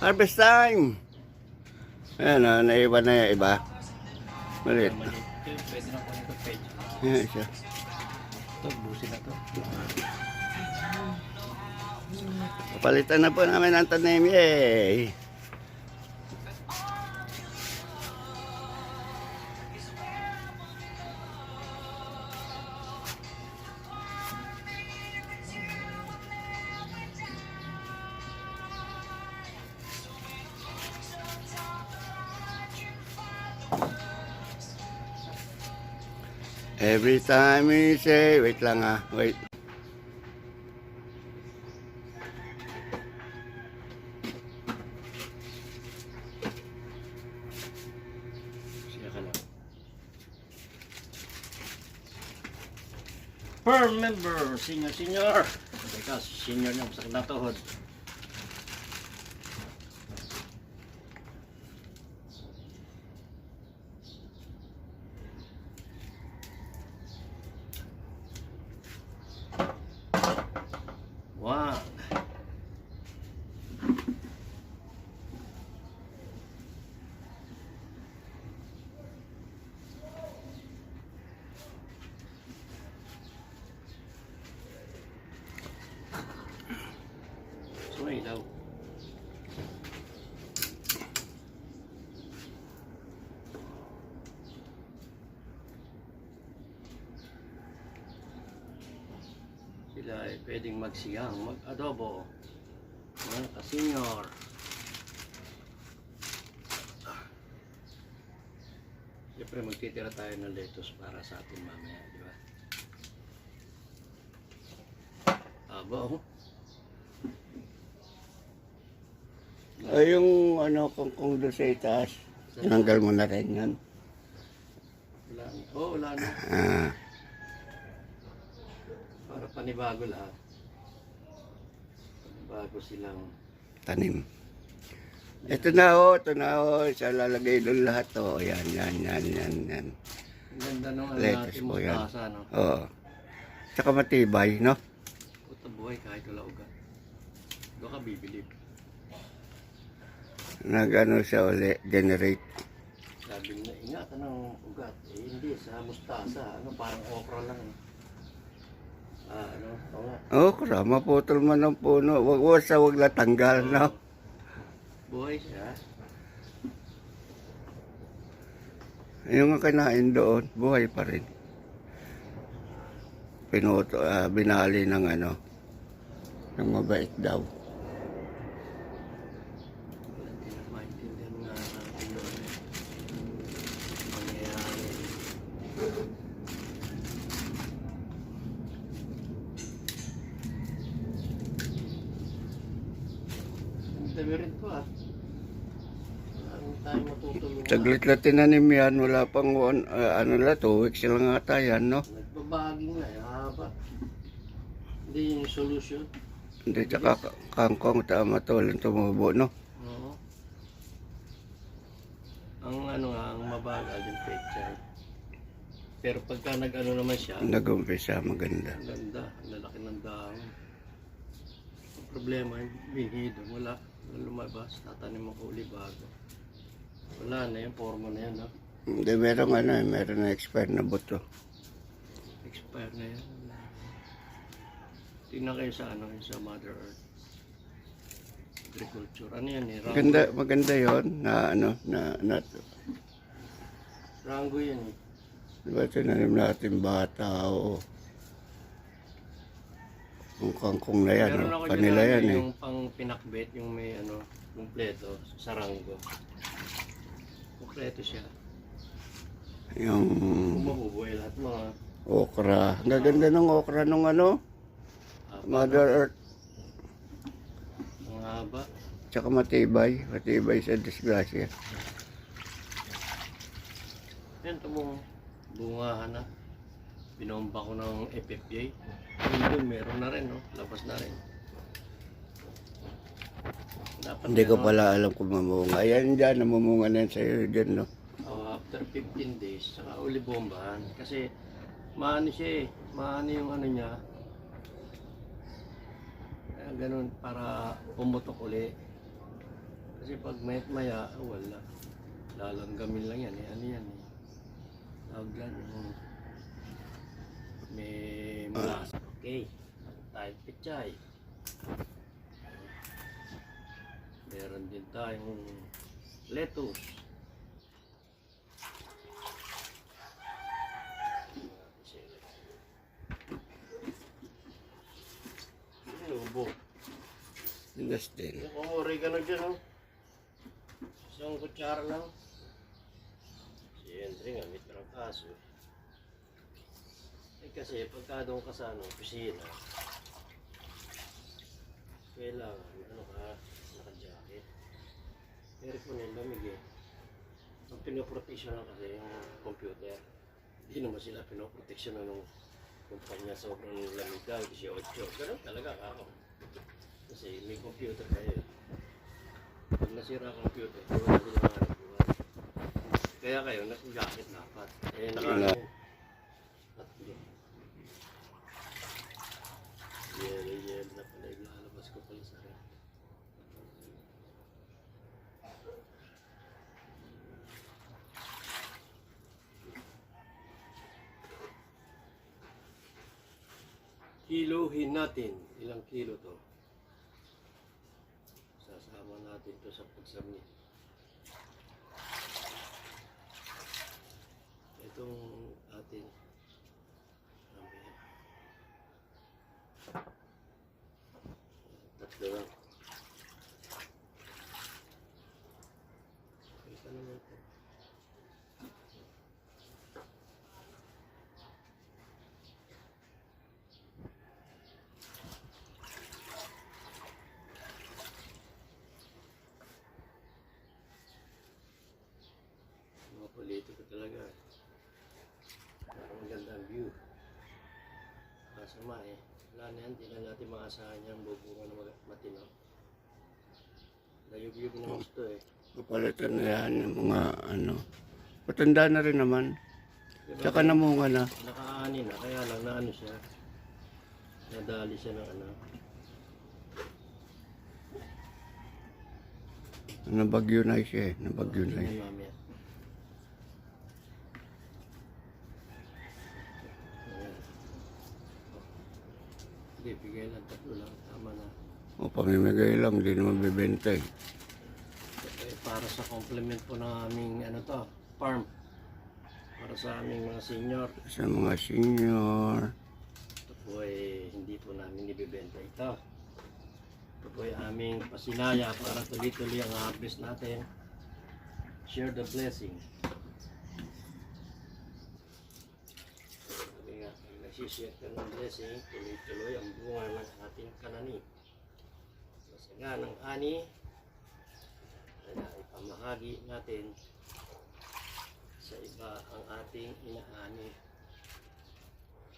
Harvest time! Ayan o, naiwan na yung iba. Malit. Pwede na kunin ko page. Ayan siya. Ito, busi na to. Palitan na po namin ang tanim. Yay! Every time we say, wait lang wait. Siya ka lang. Firm member, senior. Teka, senior niya, masakit na tuhod. Wow. So, ilaw. Sila ay pwedeng magsiyang, mag-adobo. Mga ka-senior. Siyempre magtitira tayo ng lettuce para sa atin mamaya, di ba? Aba, oh. Ay, yung ano, kung doon sa itaas, tinanggal mo na rin yan. Wala na. Oh, wala na. Ah, Para panibago lahat. Panibago silang... tanim. Ito na isa lalagay doon lahat to. Yan. Ang ganda nung ano Lettuce natin po yan. mustasa, no? Oo. Tsaka matibay, no? Puta buhay kahit wala ugat. Doon ka bibili. Nag-ano siya uli, generate. Sabi niya, ingatan ng ugat. Eh, hindi, sa mustasa. Ano, parang okra lang. Oo nga. Okra, maputol man ng puno. Wag latanggal, no? Buhay siya. Yung kinain doon, buhay pa rin. Binali ng ano, ng mabait daw. Hindi na maintindihan nga natin yun. Mangyayari. Ang dami rin po Maraming tayo matutulungan. Saglit na tinanim yan, wala pang 2 weeks lang ata yan, no? Nagbabaging na, haba. Hindi yung solution. Hindi, tsaka kangkong, tama to, walang tumubo, no? Oo. Ang ang mabagal yung pechay. Pero pagka nag-ano naman siya, Nag-umpisa, maganda. ang ganda, ang lalaki ng dahon. Ang problema, yung binhido, wala lumabas, tatanim mo ko uli bago. Wala na yung forma na yan, no? Hindi, meron na expire na buto. Expire na yan. Tingnan kayo sa sa Mother Earth. Agriculture. Ano yan eh? Maganda yon na Rango yan eh. diba tinanim natin bata o yung kangkong na yan, Meron no? ako Kanila dyan, yan, eh. yung pang pinakbet, yung may kumpleto, saranggo. Kumpleto siya. Yung Kung mabubuhay lahat mga okra. Ang gaganda ng okra nung ano, Mother Earth. ang haba. Tsaka matibay sa disgrasya. Yan, ito bungahan na. Binomba ko ng FFA. Yun, meron na rin, no? Labas na rin. Dapat Hindi ko meron. pala alam kung mamunga. Ayan dyan, namumunga na yan sa'yo dyan, no? After 15 days, saka uli bombahan. Kasi, maano siya eh. Maano yung ano niya. Ganun, para pumutok uli. Kasi pag maya, wala. Lalanggamin lang yan eh. Ano yan eh. Tawag dyan yung may malasa. Okay. Tayo pichay. Meron din tayong lettuce. Lubo. Tigas din. Yung oregano dyan, oh. Isang kutsara lang. Siyempre nga, may trangkaso. Eh kasi, pagka doon ka sa kusina, kailangan, naka-jacket. Pero kung yung lamig eh, ang pinoproteksyon lang kasi yung computer. Hindi naman sila pinoproteksyon ng kumpanya sobrang lamig daw, 18. Ganun talaga ako. Kasi may computer kayo. Pag nasira ang computer, wala din ang hanap buhay. Kaya kayo, nag-jacket dapat. Eh, Wala. Tatlo. Yel na pala, ilalabas ko pala sa rin. Kilohin natin. Ilang kilo to? Sasama natin to sa pagsubmit. Itong atin. Mamaya. Tatlo lang. Ito naman to. Politiko talaga. Parang maganda ang view. Masama eh. Wala na yan, di na natin maasahan yan bubunga na matino. Layog-yog na gusto eh. Kapalitan na yan yung mga patanda na rin naman. Diba, Tsaka namunga na. nakaani na, kaya lang na siya. Nadali siya ng Nabagyo na siya eh. Nabagyo na Tingnan siya. mamaya. Ayan. Hindi, bigay lang, tatlo lang, tama na. O pamimigay lang, hindi naman bibenta eh. Eh, para sa compliment po ng aming farm. Para sa aming mga senior. Sa mga senior. Ito po ay hindi po namin ibibenta ito. Ito po ay aming pasinaya para tuloy-tuloy ang harvest natin. Share the blessing. Sabi nga, pag nagsishare ka ng blessing, tuloy-tuloy ang bunga ng ating kanani. Masaga ng ani, kaya ipamahagi natin sa iba ang ating inaani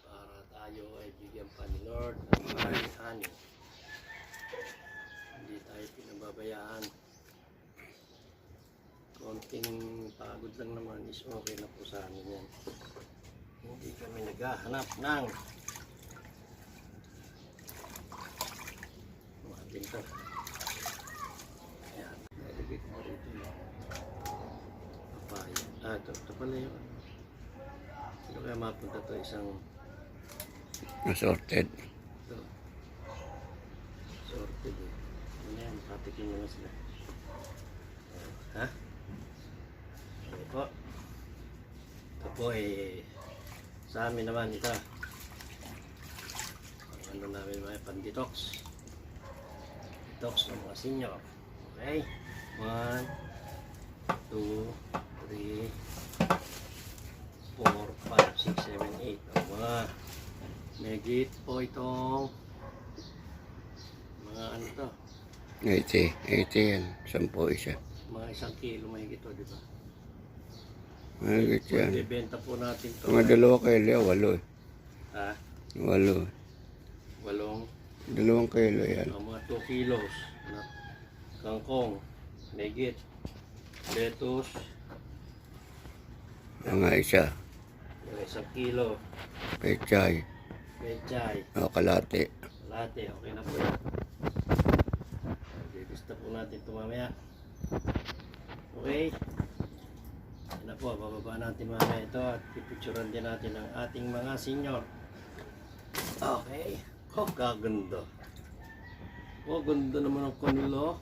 para tayo ay bigyan pa ni Lord ng maraming ani. Hindi tayo pinababayaan. Konting pagod lang naman is okay na po sa amin yan. Hindi kami naghahanap ng matin to. Ayan, nalagay ko rito yung papaya. Ito pala yun. Sino kaya mapunta to isang Assorted. ito. Sorted eh. Ano yan, patikin naman sila. Ha? Ano po? Ito po eh, sa amin naman ito. Ang namin mga pan-detox. Detox ng mga senior. Okay? 1, 2, 3, 4, 5, 6, 7, 8. Ang mga megit po itong mga ano to, 80 yan. 10 isa. mga 1 kilo mahigit to, di ba? Mahigit yan. Ibebenta po natin to. Mga 2 kilo, 8 eh. Ha? 8. 8, 2 kilo yan. mga 2 kilos na kangkong, megit, lettuce, Mga isa. mga 1 kilo, Pechay. pechay, O kalate. latte, okay na po yan. Bibista po natin ito mamaya. Okay. Yan na po, bababa natin mamaya ito at pipicturean din natin ang ating mga senior. Okay. Oh, kaganda. Oh, ganda naman ang kanila.